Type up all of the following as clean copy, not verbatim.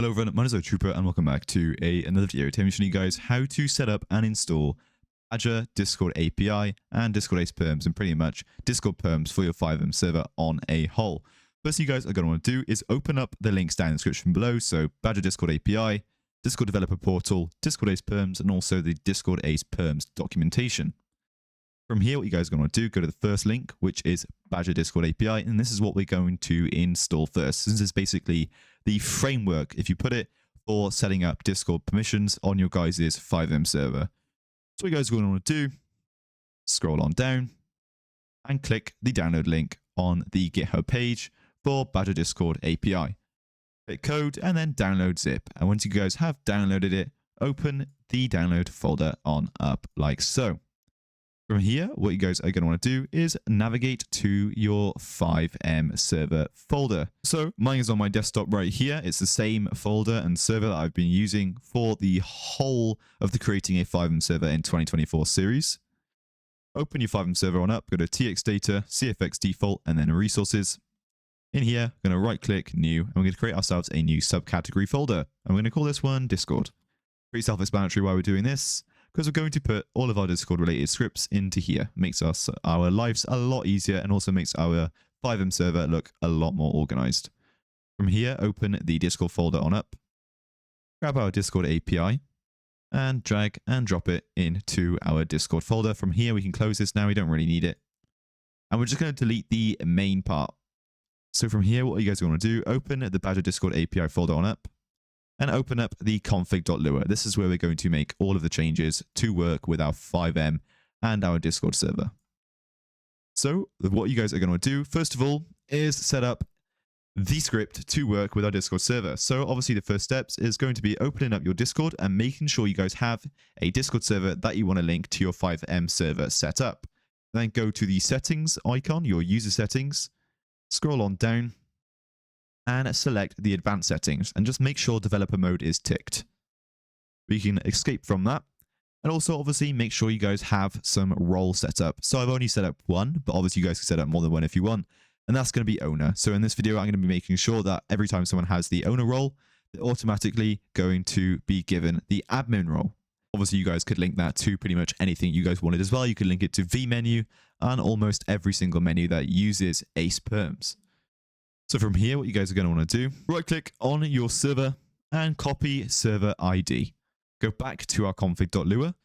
Hello everyone, my name is Trooper and welcome back to another video. Today I'm showing you guys how to set up and install Azure Discord API and Discord Ace perms and pretty much Discord perms for your FiveM server on a whole. First you guys are going to want to do is open up the links down in the description below. So Azure Discord API, Discord Developer Portal, Discord Ace perms, and also the Discord Ace perms documentation. From here, what you guys are going to do, go to the first link, which is Azure Discord API, and this is what we're going to install first. This is basically the framework, if you put it, for setting up Discord permissions on your guys' FiveM server. So what you guys are going to want to do, scroll on down and click the download link on the GitHub page for Azure Discord API. Click code and then download zip. And once you guys have downloaded it, open the download folder on up like so. From here, what you guys are going to want to do is navigate to your FiveM server folder. So mine is on my desktop right here. It's the same folder and server that I've been using for the whole of the Creating a FiveM Server in 2024 series. Open your FiveM server on up, go to TX Data, CFX Default, and then Resources. In here, I'm going to right click New, and we're going to create ourselves a new subcategory folder. I'm going to call this one Discord. Pretty self-explanatory why we're doing this, because we're going to put all of our Discord related scripts into here. Makes our lives a lot easier and also makes our FiveM server look a lot more organized. From here, open the Discord folder on up, grab our Discord API, and drag and drop it into our Discord folder. From here, we can close this now. We don't really need it. And we're just going to delete the main part. So from here, what you guys are going to do, open the Azure Discord API folder on up, and open up the config.lua. This is where we're going to make all of the changes to work with our FiveM and our Discord server. So what you guys are going to do, first of all, is set up the script to work with our Discord server. So obviously the first steps is going to be opening up your Discord and making sure you guys have a Discord server that you want to link to your FiveM server set up. Then go to the settings icon, your user settings, scroll on down, and select the advanced settings and just make sure developer mode is ticked. We can escape from that. And also obviously make sure you guys have some role set up. So I've only set up one, but obviously you guys can set up more than one if you want. And that's going to be owner. So in this video, I'm going to be making sure that every time someone has the owner role, they're automatically going to be given the admin role. Obviously you guys could link that to pretty much anything you guys wanted as well. You could link it to vMenu and almost every single menu that uses Ace perms. So from here, what you guys are going to want to do, right click on your server and copy server ID. Go back to our config.lua,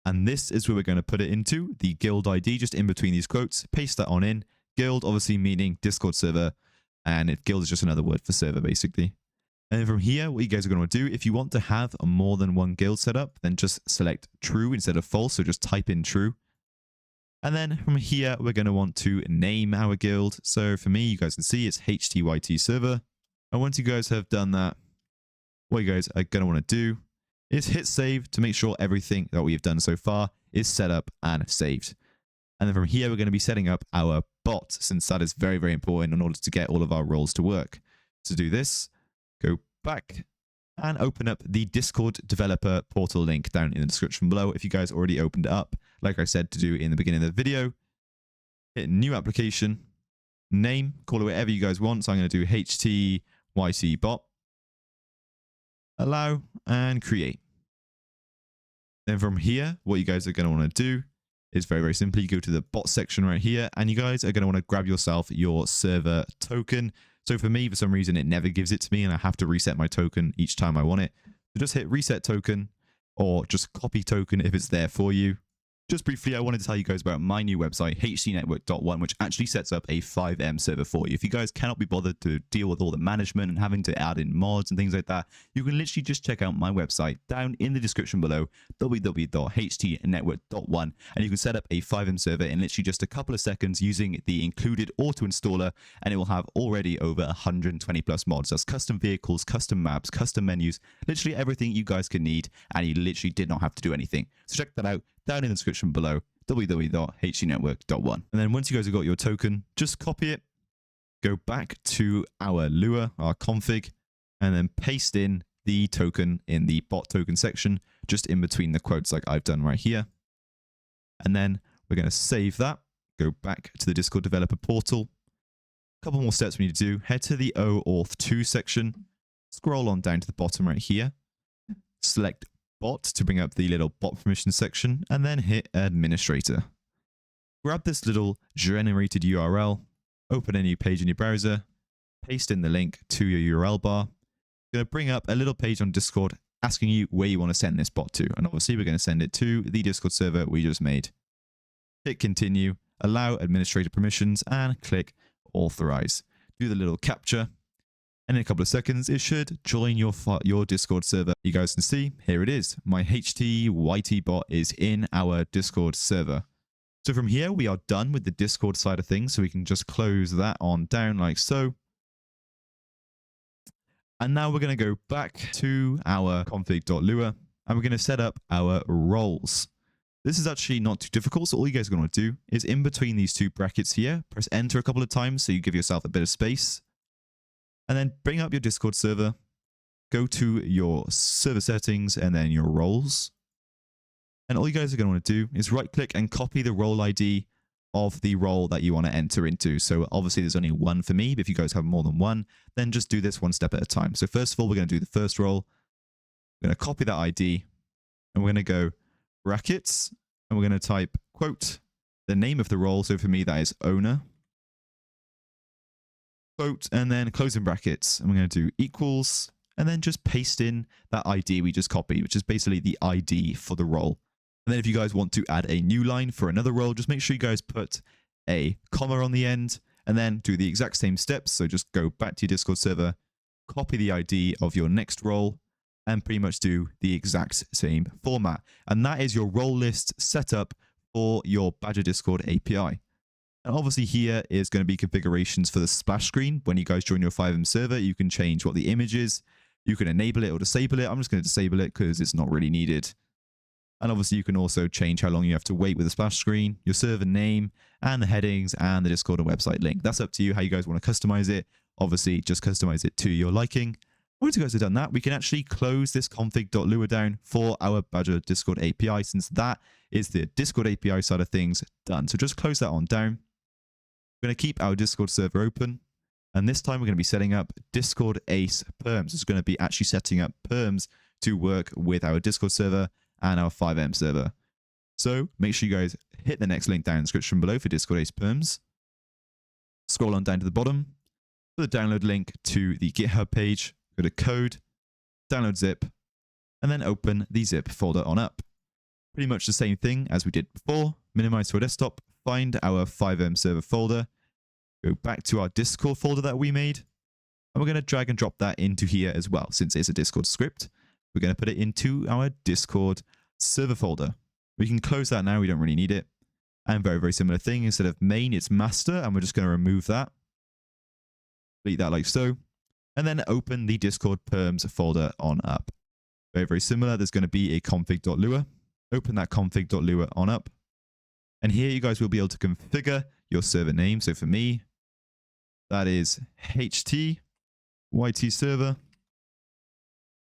and this is where we're going to put it into, the guild ID, just in between these quotes. Paste that on in. Guild obviously meaning Discord server, and guild is just another word for server basically. And then from here, what you guys are going to do, if you want to have more than one guild set up, then just select true instead of false, so just type in true. And then from here, we're going to want to name our guild. So for me, you guys can see it's HTYT server. And once you guys have done that, what you guys are going to want to do is hit save to make sure everything that we have done so far is set up and saved. And then from here, we're going to be setting up our bot, since that is very, very important in order to get all of our roles to work. To do this, go back and open up the Discord developer portal link down in the description below. If you guys already opened it up, like I said to do in the beginning of the video, hit new application, name, call it whatever you guys want. So I'm going to do HTYT bot, allow, and create. Then from here, what you guys are going to want to do is very, very simply go to the bot section right here, and you guys are going to want to grab yourself your server token. So for me, for some reason, it never gives it to me, and I have to reset my token each time I want it. So just hit reset token, or just copy token if it's there for you. Just briefly, I wanted to tell you guys about my new website, htnetwork.one, which actually sets up a FiveM server for you. If you guys cannot be bothered to deal with all the management and having to add in mods and things like that, you can literally just check out my website down in the description below, www.htnetwork.one, and you can set up a FiveM server in literally just a couple of seconds using the included auto installer, and it will have already over 120 plus mods. That's custom vehicles, custom maps, custom menus, literally everything you guys can need, and you literally did not have to do anything. So check that out down in the description below, www.htnetwork.one. And then once you guys have got your token, just copy it, go back to our Lua, our config, and then paste in the token in the bot token section, just in between the quotes like I've done right here. And then we're going to save that, go back to the Discord developer portal. A couple more steps we need to do. Head to the OAuth2 section, Scroll on down to the bottom right here. Select bot to bring up the little bot permission section, and then hit administrator. Grab this little generated URL, open a new page in your browser, paste in the link to your URL bar. It's going to bring up a little page on Discord asking you where you want to send this bot to. And obviously we're going to send it to the Discord server we just made. Hit continue, allow administrator permissions, and click authorize. Do the little captcha. And in a couple of seconds, it should join your Discord server. You guys can see, here it is. My HTYT bot is in our Discord server. So from here, we are done with the Discord side of things. So we can just close that on down like so. And now we're going to go back to our config.lua and we're going to set up our roles. This is actually not too difficult. So all you guys are going to do is in between these two brackets here, press enter a couple of times so you give yourself a bit of space. And then bring up your Discord server, go to your server settings and then your roles. And all you guys are going to want to do is right click and copy the role ID of the role that you want to enter into. So obviously there's only one for me, but if you guys have more than one, then just do this one step at a time. So first of all, we're going to do the first role. We're going to copy that ID and we're going to go brackets and we're going to type quote, the name of the role. So for me, that is owner. Quote, and then closing brackets. And we're going to do equals, and then just paste in that ID we just copied, which is basically the ID for the role. And then if you guys want to add a new line for another role, just make sure you guys put a comma on the end, and then do the exact same steps. So just go back to your Discord server, copy the ID of your next role, and pretty much do the exact same format. And that is your role list setup for your Badger Discord API. And obviously here is going to be configurations for the splash screen. When you guys join your FiveM server, you can change what the image is. You can enable it or disable it. I'm just going to disable it because it's not really needed. And obviously you can also change how long you have to wait with the splash screen, your server name, and the headings, and the Discord and website link. That's up to you how you guys want to customize it. Obviously, just customize it to your liking. Once you guys have done that, we can actually close this config.lua down for our Badger Discord API, since that is the Discord API side of things done. So just close that on down. We're going to keep our Discord server open, and this time we're going to be setting up Discord Ace perms. It's going to be actually setting up perms to work with our Discord server and our FiveM server. So make sure you guys hit the next link down in the description below for Discord Ace perms. Scroll on down to the bottom for the download link to the GitHub page. Go to code, download zip, and then open the zip folder on up. Pretty much the same thing as we did before. Minimize to our desktop, find our FiveM server folder, go back to our Discord folder that we made, and we're going to drag and drop that into here as well. Since it's a Discord script, we're going to put it into our Discord server folder. We can close that now, we don't really need it. And very, very similar thing, instead of main, it's master, and we're just going to remove that. Delete that like so. And then open the Discord perms folder on up. Very, very similar. There's going to be a config.lua. Open that config.lua on up. And here you guys will be able to configure your server name. So for me, that is HTYT server.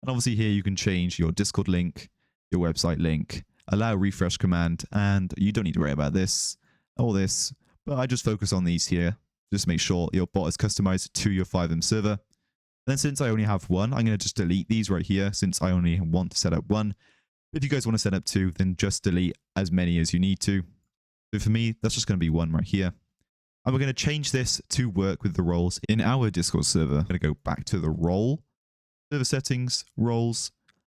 And obviously here you can change your Discord link, your website link, allow refresh command, and you don't need to worry about this or this, but I just focus on these here. Just make sure your bot is customized to your FiveM server. Then since I only have one, I'm going to just delete these right here since I only want to set up one. If you guys want to set up two, then just delete as many as you need to. So for me, that's just going to be one right here. And we're going to change this to work with the roles in our Discord server. I'm going to go back to the role, server settings, roles,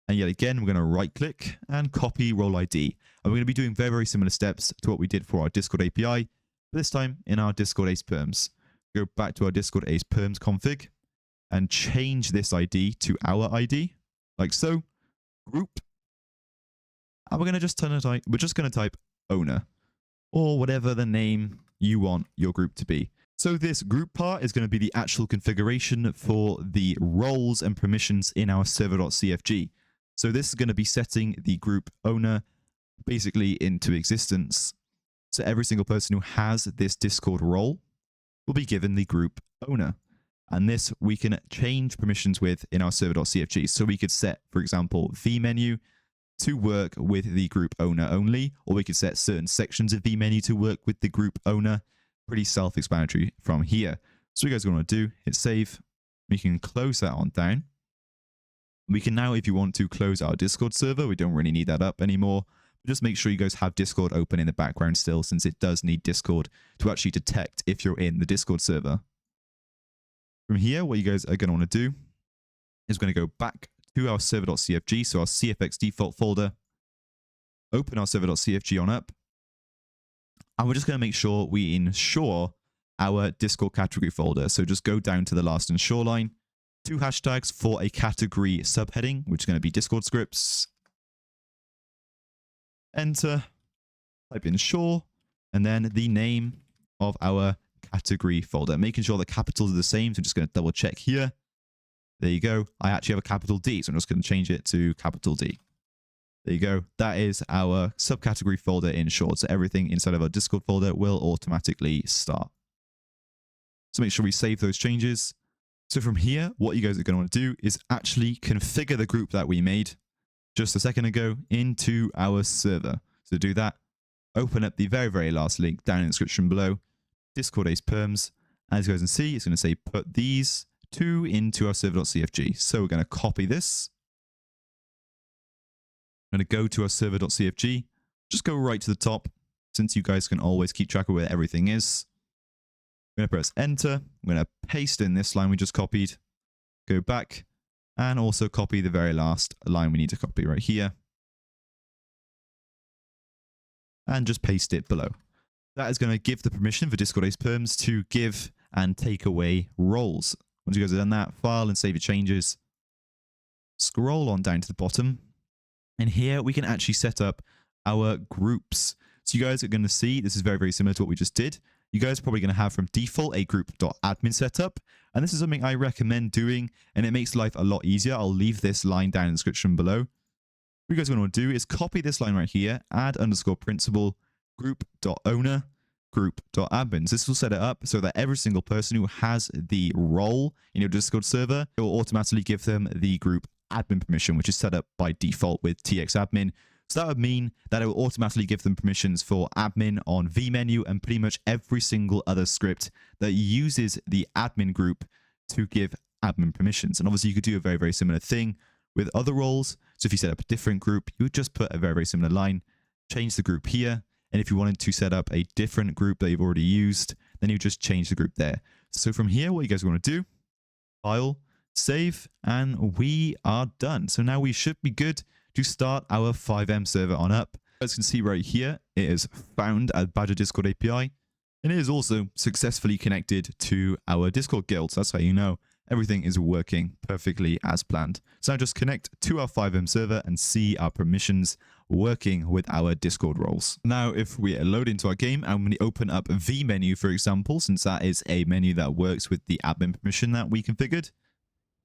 and yet again, we're going to right click and copy role ID. And we're going to be doing very, very similar steps to what we did for our Discord API, but this time in our Discord Ace perms. Go back to our Discord Ace perms config and change this ID to our ID, like so, group. And we're going to just type owner, or whatever the name you want your group to be. So this group part is going to be the actual configuration for the roles and permissions in our server.cfg. So this is going to be setting the group owner basically into existence. So every single person who has this Discord role will be given the group owner. And this we can change permissions with in our server.cfg. So we could set, for example, vMenu to work with the group owner only, or we could set certain sections of vMenu to work with the group owner. Pretty self-explanatory from here. So what you guys are going to do, hit save. We can close that on down. We can now, if you want to, close our Discord server. We don't really need that up anymore. But just make sure you guys have Discord open in the background still, since it does need Discord to actually detect if you're in the Discord server. From here, what you guys are going to want to do is we're going to go back to our server.cfg, so our CFX default folder, open our server.cfg on up, and we're just going to make sure we ensure our Discord category folder. So just go down to the last ensure line, 2 hashtags for a category subheading, which is going to be Discord scripts. Enter, type in ensure, and then the name of our category folder, making sure the capitals are the same. So I'm just going to double check here. There you go. I actually have a capital D, so I'm just going to change it to capital D. There you go. That is our subcategory folder in short. So everything inside of our Discord folder will automatically start. So make sure we save those changes. So from here, what you guys are going to want to do is actually configure the group that we made just a second ago into our server. So to do that, open up the very last link down in the description below, Discord perms. As you guys can see, it's going to say put these 2 into our server.cfg. So we're going to copy this. I'm going to go to our server.cfg. Just go right to the top, since you guys can always keep track of where everything is. I'm going to press enter. I'm going to paste in this line we just copied. Go back and also copy the very last line we need to copy right here. And just paste it below. That is going to give the permission for Discord perms to give and take away roles. Once you guys have done that, file and save your changes. Scroll on down to the bottom. And here we can actually set up our groups. So you guys are going to see this is very similar to what we just did. You guys are probably going to have from default a group.admin setup. And this is something I recommend doing, and it makes life a lot easier. I'll leave this line down in the description below. What you guys are going to want to do is copy this line right here, add underscore principal, group.owner, group.admin. So this will set it up so that every single person who has the role in your Discord server, it will automatically give them the group admin permission, which is set up by default with txadmin. So that would mean that it will automatically give them permissions for admin on vmenu and pretty much every single other script that uses the admin group to give admin permissions. And obviously you could do a very similar thing with other roles. So if you set up a different group, you would just put a very similar line, change the group here. And if you wanted to set up a different group that you've already used, then you just change the group there. So from here, what you guys want to do, file, save, and we are done. So now we should be good to start our FiveM server on up. As you can see right here, it is found at Badger Discord API, and it is also successfully connected to our Discord guild. So that's how you know everything is working perfectly as planned. So now just connect to our FiveM server and see our permissions working with our Discord roles. Now, if we load into our game and we open up vmenu, for example, since that is a menu that works with the admin permission that we configured,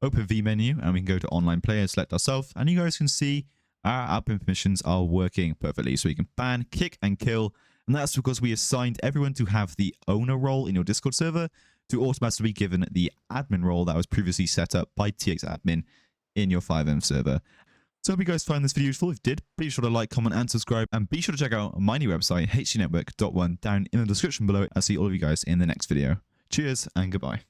open vmenu and we can go to online player, select ourselves, and you guys can see our admin permissions are working perfectly. So you can ban, kick, and kill. And that's because we assigned everyone to have the owner role in your Discord server to automatically be given the admin role that was previously set up by txadmin in your FiveM server. So I hope you guys find this video useful. If you did, be sure to like, comment, and subscribe. And be sure to check out my new website, htnetwork.one, down in the description below. I'll see all of you guys in the next video. Cheers and goodbye.